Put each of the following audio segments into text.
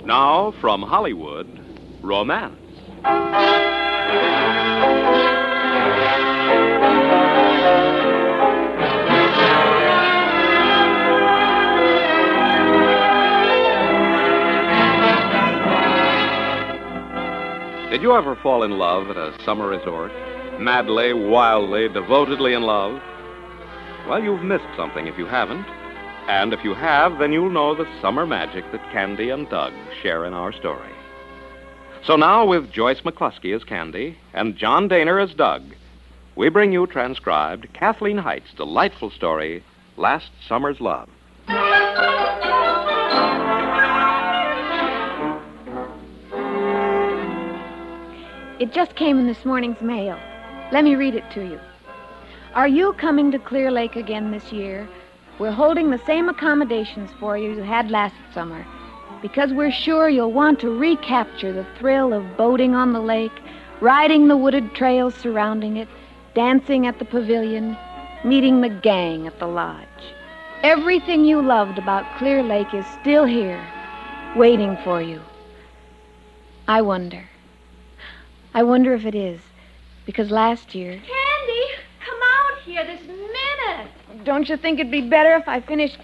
Now, from Hollywood, romance. Did you ever fall in love at a summer resort? Madly, wildly, devotedly in love? Well, you've missed something if you haven't. And if you have, then you'll know the summer magic that Candy and Doug share in our story. So now, with Joyce McCluskey as Candy and John Daner as Doug, we bring you transcribed Kathleen Height's delightful story, Last Summer's Love. It just came in this morning's mail. Let me read it to you. Are you coming to Clear Lake again this year? We're holding the same accommodations for you had last summer, because we're sure you'll want to recapture the thrill of boating on the lake, riding the wooded trails surrounding it, dancing at the pavilion, meeting the gang at the lodge. Everything you loved about Clear Lake is still here, waiting for you. I wonder if it is, because last year... Candy, come out here this minute. Don't you think it'd be better if I finished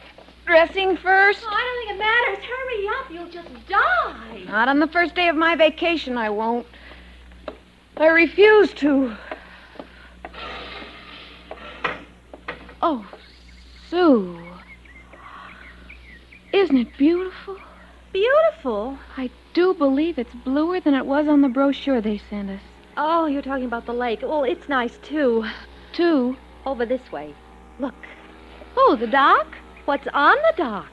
dressing first? Oh, I don't think it matters. Hurry up, you'll just die. Not on the first day of my vacation, I won't. I refuse to. Oh, Sue. Isn't it beautiful? Beautiful? I do believe it's bluer than it was on the brochure they sent us. Oh, you're talking about the lake. Well, it's nice, too. Too? Over this way. Look. Oh, the dock? What's on the dock?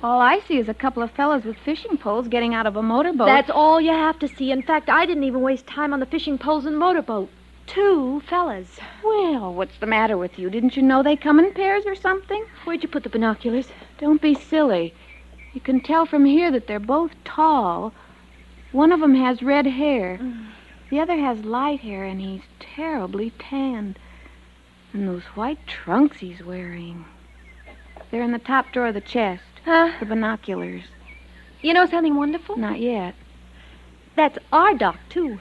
All I see is a couple of fellows with fishing poles getting out of a motorboat. That's all you have to see. In fact, I didn't even waste time on the fishing poles and motorboat. 2 fellas. Well, what's the matter with you? Didn't you know they come in pairs or something? Where'd you put the binoculars? Don't be silly. You can tell from here that they're both tall. One of them has red hair. The other has light hair, and he's terribly tanned. And those white trunks he's wearing. They're in the top drawer of the chest. Huh? The binoculars. You know something wonderful? Not yet. That's our dock, too.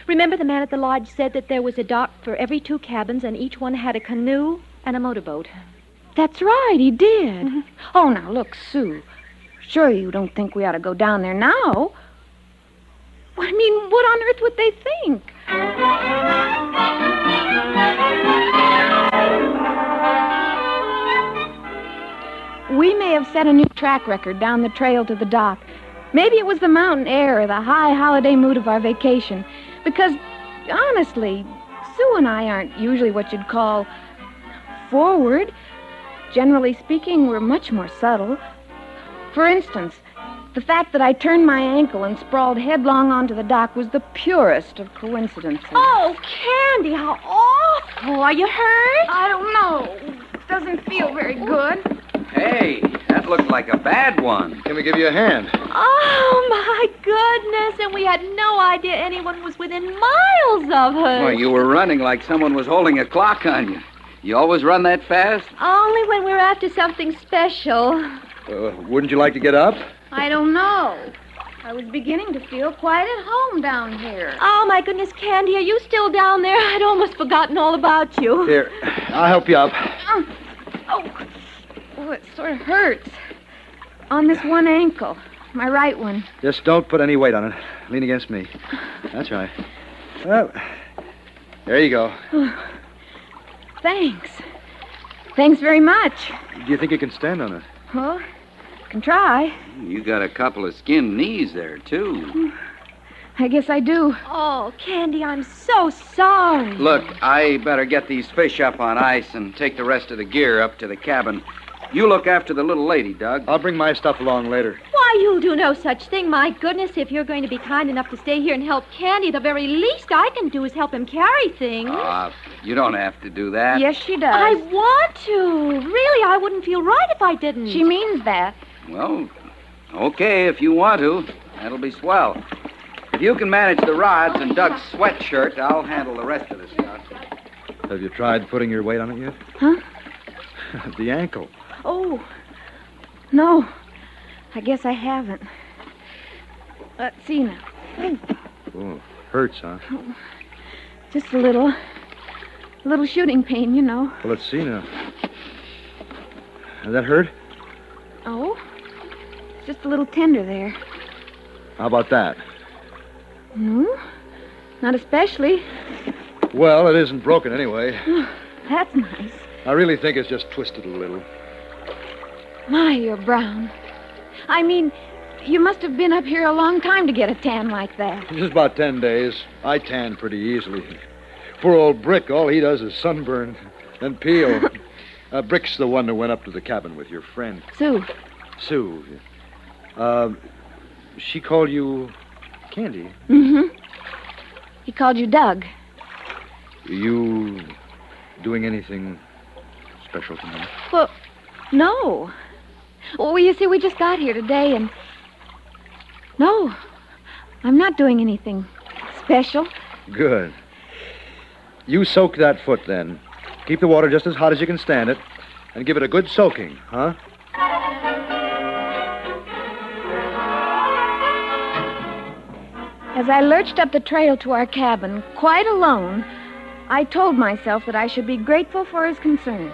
Remember the man at the lodge said that there was a dock for every 2 cabins, and each one had a canoe and a motorboat. That's right, he did. Mm-hmm. Oh, now, look, Sue. Sure you don't think we ought to go down there now? I mean, what on earth would they think? We may have set a new track record down the trail to the dock. Maybe it was the mountain air or the high holiday mood of our vacation. Because, honestly, Sue and I aren't usually what you'd call forward. Generally speaking, we're much more subtle. For instance, the fact that I turned my ankle and sprawled headlong onto the dock was the purest of coincidences. Oh, Candy, how awful. Are you hurt? I don't know. It doesn't feel very good. Hey, that looked like a bad one. Can we give you a hand? Oh, my goodness. And we had no idea anyone was within miles of us. Well, you were running like someone was holding a clock on you. You always run that fast? Only when we're after something special. Wouldn't you like to get up? I don't know. I was beginning to feel quite at home down here. Oh, my goodness, Candy, are you still down there? I'd almost forgotten all about you. Here, I'll help you up. Oh, it sort of hurts. On this one ankle, my right one. Just don't put any weight on it. Lean against me. That's right. Well, there you go. Oh, thanks. Thanks very much. Do you think you can stand on it? Well, I can try. You got a couple of skinned knees there, too. I guess I do. Oh, Candy, I'm so sorry. Look, I better get these fish up on ice and take the rest of the gear up to the cabin. You look after the little lady, Doug. I'll bring my stuff along later. Why, you'll do no such thing. My goodness, if you're going to be kind enough to stay here and help Candy, the very least I can do is help him carry things. You don't have to do that. Yes, she does. I want to. Really, I wouldn't feel right if I didn't. She means that. Well, okay, if you want to. That'll be swell. If you can manage the rods and Doug's sweatshirt, I'll handle the rest of the stuff. Have you tried putting your weight on it yet? Huh? The ankle. Oh, no. I guess I haven't. Let's see now. Oh, hurts, huh? Just a little. A little shooting pain, you know. Well, let's see now. Does that hurt? Oh? It's just a little tender there. How about that? No, not especially. Well, it isn't broken anyway. That's nice. I really think it's just twisted a little. My, you're brown. I mean, you must have been up here a long time to get a tan like that. Just about 10 days. I tan pretty easily. Poor old Brick, all he does is sunburn and peel. Brick's the one that went up to the cabin with your friend. Sue. Sue. She called you Candy. Mm-hmm. He called you Doug. You doing anything special tonight? Well, no. Well, you see, we just got here today, and... No, I'm not doing anything special. Good. You soak that foot, then. Keep the water just as hot as you can stand it, and give it a good soaking, huh? As I lurched up the trail to our cabin, quite alone, I told myself that I should be grateful for his concern,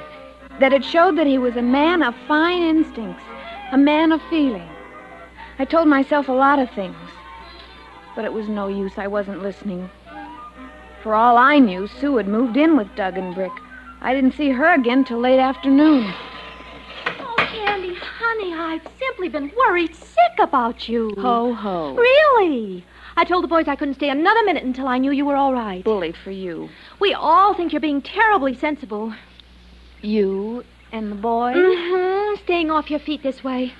that it showed that he was a man of fine instincts, a man of feeling. I told myself a lot of things, but it was no use. I wasn't listening. For all I knew, Sue had moved in with Doug and Brick. I didn't see her again till late afternoon. Oh, Candy, honey, I've simply been worried sick about you. Ho, ho. Really? I told the boys I couldn't stay another minute until I knew you were all right. Bully for you. We all think you're being terribly sensible. You and the boys? Mm-hmm. Staying off your feet this way.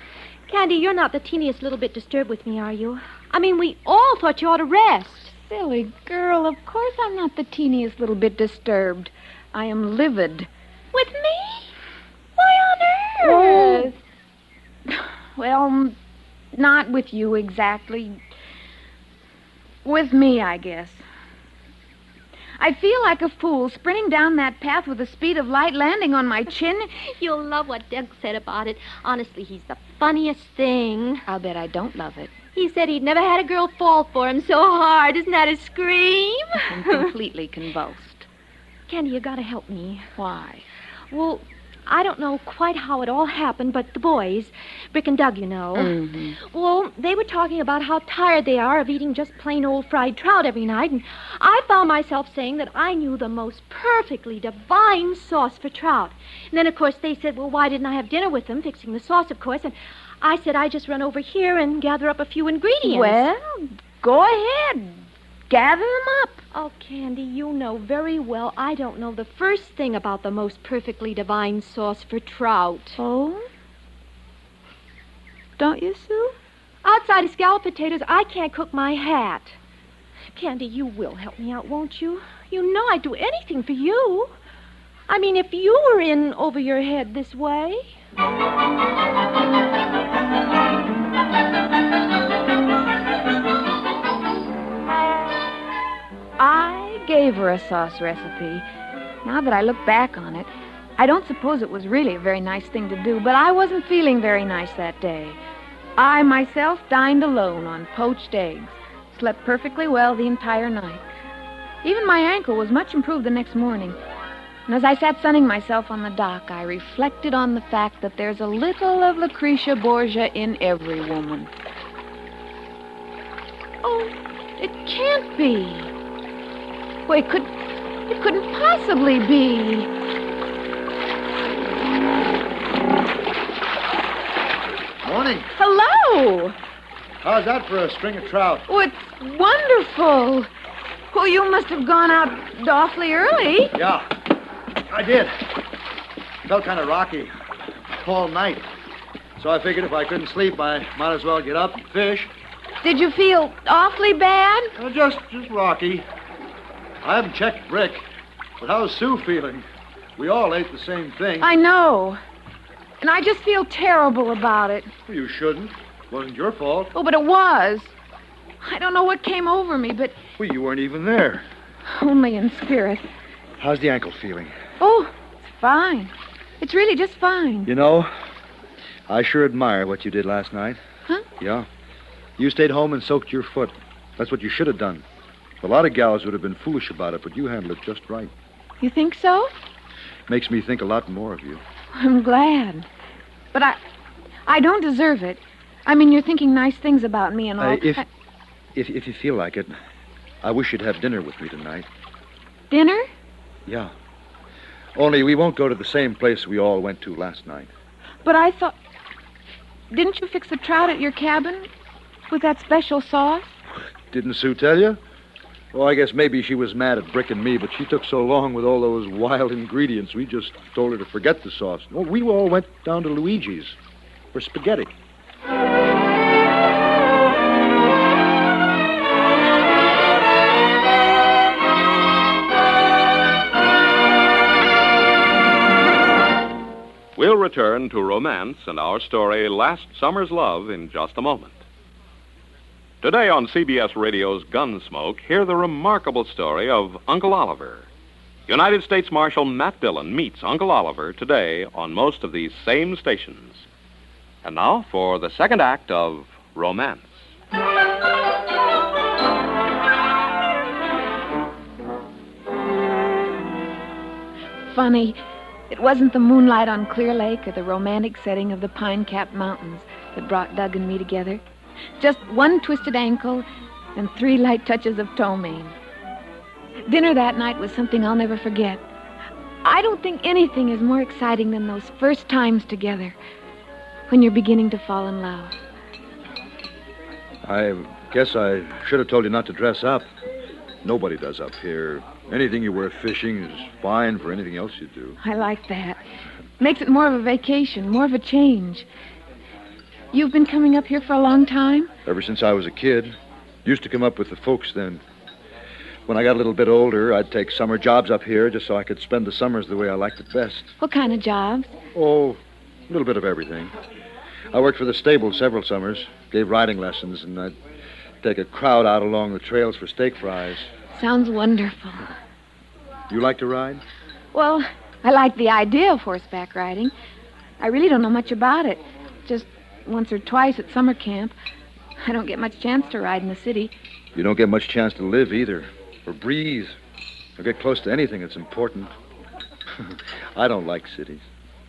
Candy, you're not the teeniest little bit disturbed with me, are you? I mean, we all thought you ought to rest. Silly girl, of course I'm not the teeniest little bit disturbed. I am livid. With me? Why on earth? Well, not with you exactly. With me, I guess. I feel like a fool sprinting down that path with the speed of light, landing on my chin. You'll love what Doug said about it. Honestly, he's the funniest thing. I'll bet I don't love it. He said he'd never had a girl fall for him so hard. Isn't that a scream? I'm completely convulsed. Candy, you gotta help me. Why? Well, I don't know quite how it all happened, but the boys, Brick and Doug, you know. Mm-hmm. Well, they were talking about how tired they are of eating just plain old fried trout every night, and I found myself saying that I knew the most perfectly divine sauce for trout. And then, of course, they said, well, why didn't I have dinner with them, fixing the sauce, of course, and I said I'd just run over here and gather up a few ingredients. Well, go ahead. Gather them up. Oh, Candy, you know very well I don't know the first thing about the most perfectly divine sauce for trout. Oh? Don't you, Sue? Outside of scalloped potatoes, I can't cook my hat. Candy, you will help me out, won't you? You know I'd do anything for you. I mean, if you were in over your head this way. I gave her a sauce recipe. Now that I look back on it, I don't suppose it was really a very nice thing to do, but I wasn't feeling very nice that day. I myself dined alone on poached eggs, slept perfectly well the entire night. Even my ankle was much improved the next morning. And as I sat sunning myself on the dock, I reflected on the fact that there's a little of Lucretia Borgia in every woman. Oh, it can't be. Well, it couldn't possibly be. Morning. Hello. How's that for a string of trout? Oh, it's wonderful. Well, you must have gone out awfully early. Yeah, I did. Felt kind of rocky all night. So I figured if I couldn't sleep, I might as well get up and fish. Did you feel awfully bad? Just rocky. I haven't checked Brick, but how's Sue feeling? We all ate the same thing. I know. And I just feel terrible about it. Well, you shouldn't. It wasn't your fault. Oh, but it was. I don't know what came over me, but Well, you weren't even there. only in spirit. How's the ankle feeling? Oh, it's fine. It's really just fine. You know, I sure admire what you did last night. Huh? Yeah. You stayed home and soaked your foot. That's what you should have done. A lot of gals would have been foolish about it, but you handled it just right. You think so? Makes me think a lot more of you. I'm glad. But I don't deserve it. I mean, you're thinking nice things about me and all. If you feel like it, I wish you'd have dinner with me tonight. Dinner? Yeah. Only we won't go to the same place we all went to last night. But I thought... Didn't you fix the trout at your cabin with that special sauce? Didn't Sue tell you? Well, I guess maybe she was mad at Brick and me, but she took so long with all those wild ingredients, we just told her to forget the sauce. Well, we all went down to Luigi's for spaghetti. We'll return to romance and our story, Last Summer's Love, in just a moment. Today on CBS Radio's Gunsmoke, hear the remarkable story of Uncle Oliver. United States Marshal Matt Dillon meets Uncle Oliver today on most of these same stations. And now for the second act of Romance. Funny, it wasn't the moonlight on Clear Lake or the romantic setting of the pine-capped mountains that brought Doug and me together. Just one twisted ankle and 3 light touches of toe mane. Dinner that night was something I'll never forget. I don't think anything is more exciting than those first times together when you're beginning to fall in love. I guess I should have told you not to dress up. Nobody does up here. Anything you wear fishing is fine for anything else you do. I like that. Makes it more of a vacation, more of a change. You've been coming up here for a long time? Ever since I was a kid. Used to come up with the folks then. When I got a little bit older, I'd take summer jobs up here just so I could spend the summers the way I liked it best. What kind of jobs? Oh, a little bit of everything. I worked for the stable several summers, gave riding lessons, and I'd take a crowd out along the trails for steak fries. Sounds wonderful. You like to ride? Well, I like the idea of horseback riding. I really don't know much about it. Just once or twice at summer camp. I don't get much chance to ride in the city. You don't get much chance to live either, or breathe, or get close to anything that's important. I don't like cities.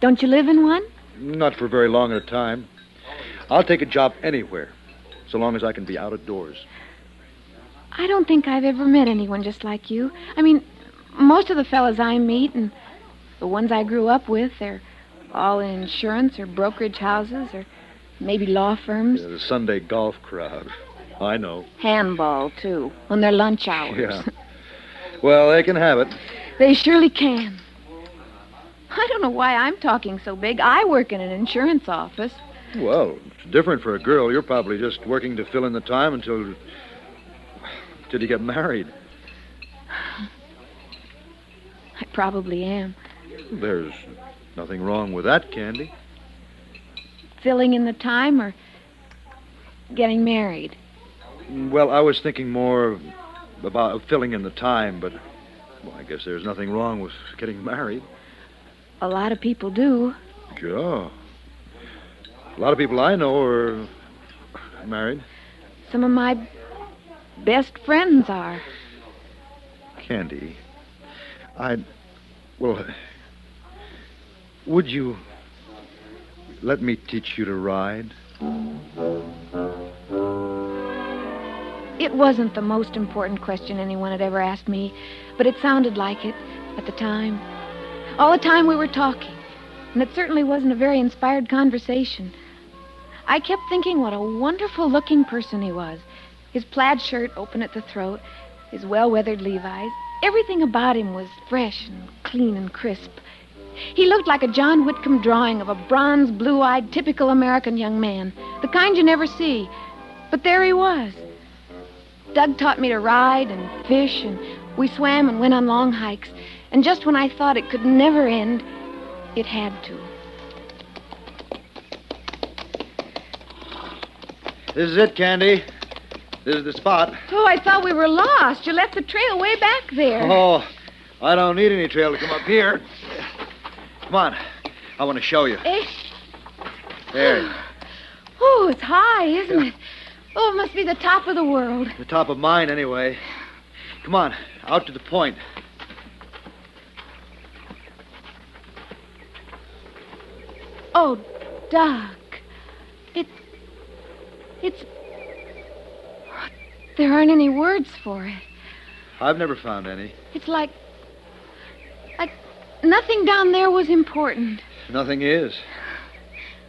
Don't you live in one? Not for very long at a time. I'll take a job anywhere, so long as I can be out of doors. I don't think I've ever met anyone just like you. I mean, most of the fellas I meet and the ones I grew up with, they're all in insurance or brokerage houses or maybe law firms. Yeah, the Sunday golf crowd. I know. Handball, too, on their lunch hours. Yeah. Well, they can have it. They surely can. I don't know why I'm talking so big. I work in an insurance office. Well, it's different for a girl. You're probably just working to fill in the time until you get married. I probably am. There's nothing wrong with that, Candy. Filling in the time or getting married? Well, I was thinking more about filling in the time, but well, I guess there's nothing wrong with getting married. A lot of people do. Sure. A lot of people I know are married. Some of my best friends are. Candy, would you let me teach you to ride? It wasn't the most important question anyone had ever asked me, but it sounded like it at the time. All the time we were talking, and it certainly wasn't a very inspired conversation. I kept thinking what a wonderful-looking person he was. His plaid shirt open at the throat, his well-weathered Levi's. Everything about him was fresh and clean and crisp. He looked like a John Whitcomb drawing of a bronze, blue-eyed, typical American young man, the kind you never see. But there he was. Doug taught me to ride and fish, and we swam and went on long hikes. And just when I thought it could never end, it had to. This is it, Candy. This is the spot. Oh, I thought we were lost. You left the trail way back there. Oh, I don't need any trail to come up here. Come on. I want to show you. Eh? There. Oh, it's high, isn't it? Oh, it must be the top of the world. The top of mine, anyway. Come on, out to the point. Oh, Doc. It's... There aren't any words for it. I've never found any. It's like nothing down there was important. Nothing is.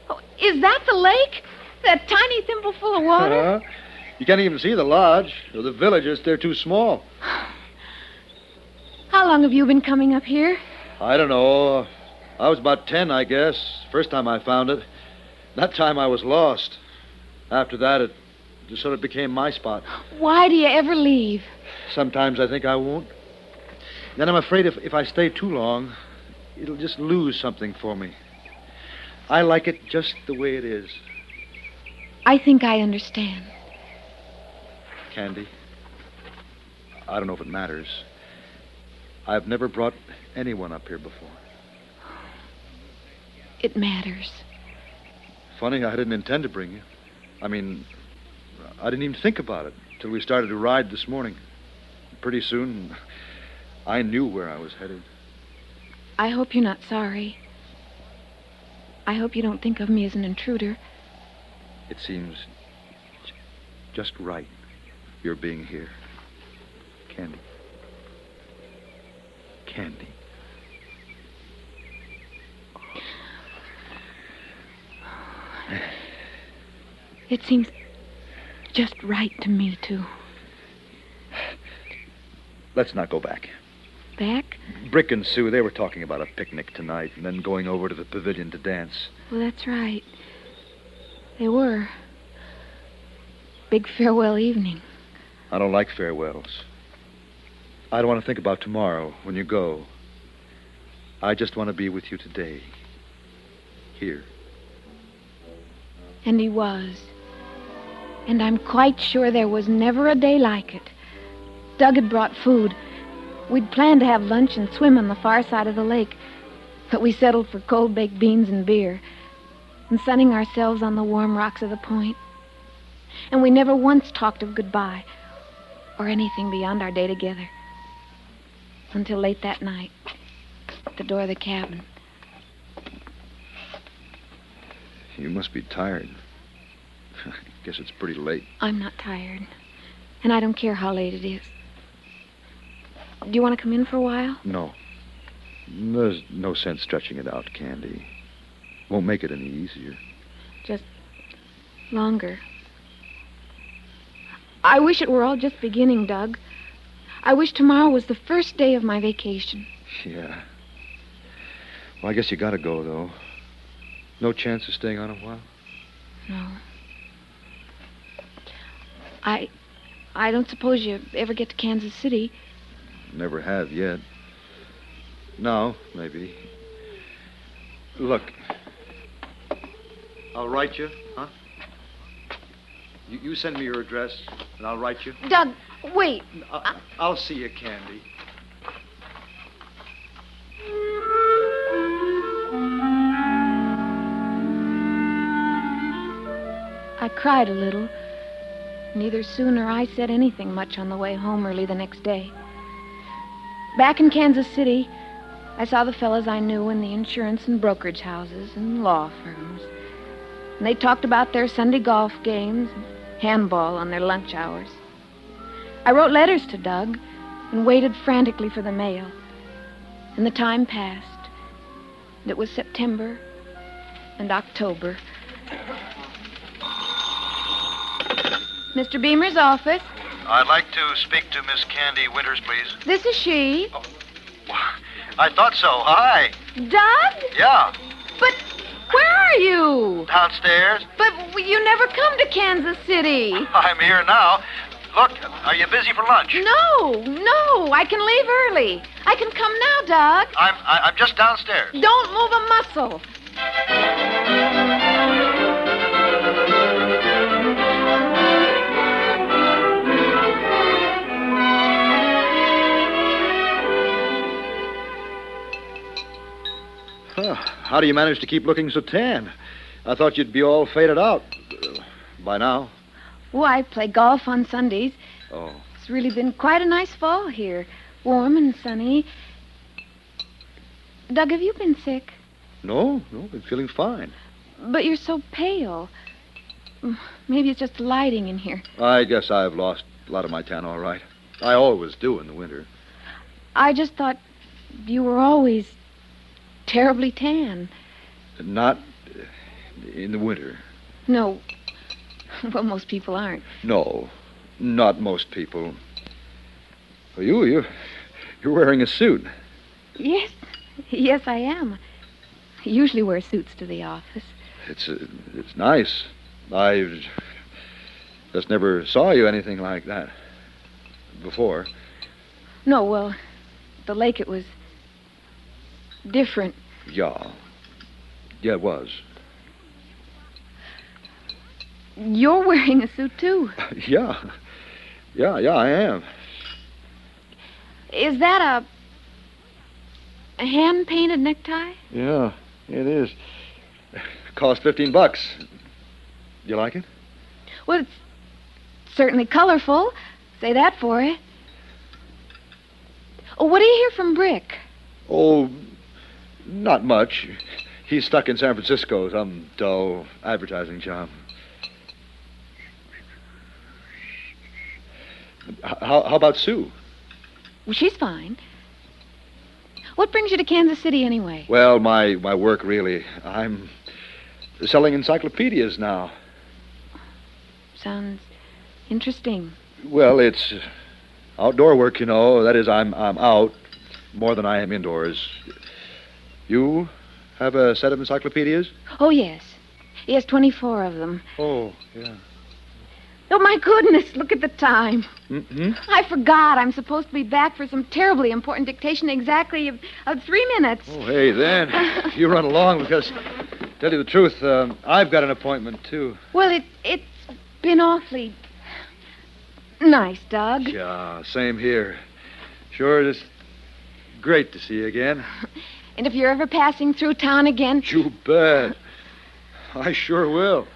Oh, is that the lake? That tiny thimbleful of water? You can't even see the lodge or the villagers. They're too small. How long have you been coming up here? I don't know. I was about 10, I guess. First time I found it. That time I was lost. After that, it just sort of became my spot. Why do you ever leave? Sometimes I think I won't. Then I'm afraid if I stay too long, it'll just lose something for me. I like it just the way it is. I think I understand. Candy, I don't know if it matters. I've never brought anyone up here before. It matters. Funny, I didn't intend to bring you. I mean, I didn't even think about it till we started to ride this morning. Pretty soon, I knew where I was headed. I hope you're not sorry. I hope you don't think of me as an intruder. It seems just right, your being here. Candy. Candy. It seems just right to me, too. Let's not go back. Back? Brick and Sue, they were talking about a picnic tonight and then going over to the pavilion to dance. Well, that's right. They were. Big farewell evening. I don't like farewells. I don't want to think about tomorrow when you go. I just want to be with you today. Here. And he was. And I'm quite sure there was never a day like it. Doug had brought food. We'd planned to have lunch and swim on the far side of the lake, but we settled for cold baked beans and beer and sunning ourselves on the warm rocks of the point. And we never once talked of goodbye or anything beyond our day together until late that night at the door of the cabin. You must be tired. I guess it's pretty late. I'm not tired, and I don't care how late it is. Do you want to come in for a while? No. There's no sense stretching it out, Candy. Won't make it any easier. Just longer. I wish it were all just beginning, Doug. I wish tomorrow was the first day of my vacation. Yeah. Well, I guess you gotta go, though. No chance of staying on a while? No. I don't suppose you ever get to Kansas City. Never have yet. No, maybe. Look. I'll write you, huh? You send me your address, and I'll write you. Doug, wait. I'll see you, Candy. I cried a little. Neither Sue nor I said anything much on the way home early the next day. Back in Kansas City, I saw the fellas I knew in the insurance and brokerage houses and law firms. And they talked about their Sunday golf games and handball on their lunch hours. I wrote letters to Doug and waited frantically for the mail. And the time passed. And it was September and October. Mr. Beamer's office. I'd like to speak to Miss Candy Winters, please. This is she. Oh. I thought so. Hi. Doug? Yeah. But where are you? Downstairs. But you never come to Kansas City. I'm here now. Look, are you busy for lunch? No. I can leave early. I can come now, Doug. I'm just downstairs. Don't move a muscle. How do you manage to keep looking so tan? I thought you'd be all faded out by now. Oh, I play golf on Sundays. Oh. It's really been quite a nice fall here. Warm and sunny. Doug, have you been sick? No, I'm feeling fine. But you're so pale. Maybe it's just the lighting in here. I guess I've lost a lot of my tan, all right. I always do in the winter. I just thought you were always terribly tan. Not in the winter. No. Well, most people aren't. No, not most people. Well, you're wearing a suit. Yes. Yes, I am. I usually wear suits to the office. It's nice. I just never saw you anything like that before. No, well, at the lake it was different. Yeah, it was. You're wearing a suit, too. Yeah, I am. Is that a hand-painted necktie? Yeah, it is. Cost $15. You like it? Well, it's certainly colorful. Say that for it. Oh, what do you hear from Brick? Oh, not much. He's stuck in San Francisco, some dull advertising job. How about Sue? Well, she's fine. What brings you to Kansas City, anyway? Well, my work, really. I'm selling encyclopedias now. Sounds interesting. Well, it's outdoor work, you know. That is, I'm out more than I am indoors. You have a set of encyclopedias? Oh, yes. He has 24 of them. Oh, yeah. Oh, my goodness, look at the time. Mm-hmm. I forgot. I'm supposed to be back for some terribly important dictation exactly of 3 minutes. Oh, hey, then. You run along because, tell you the truth, I've got an appointment, too. Well, it's been awfully nice, Doug. Yeah, same here. Sure, just great to see you again. And if you're ever passing through town again... You bet. I sure will.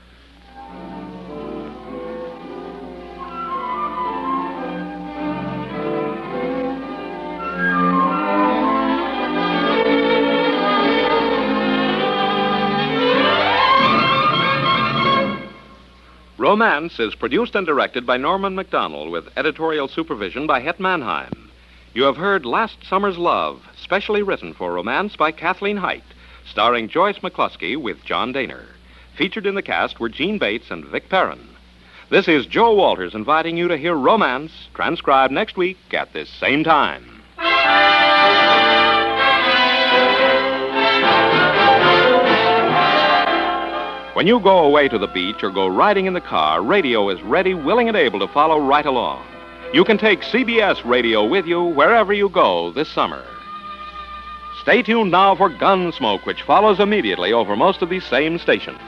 Romance is produced and directed by Norman MacDonald with editorial supervision by Het Mannheim. You have heard Last Summer's Love, specially written for Romance by Kathleen Height, starring Joyce McCluskey with John Daner. Featured in the cast were Gene Bates and Vic Perrin. This is Joe Walters inviting you to hear Romance, transcribed next week at this same time. When you go away to the beach or go riding in the car, radio is ready, willing, and able to follow right along. You can take CBS radio with you wherever you go this summer. Stay tuned now for Gunsmoke, which follows immediately over most of these same stations.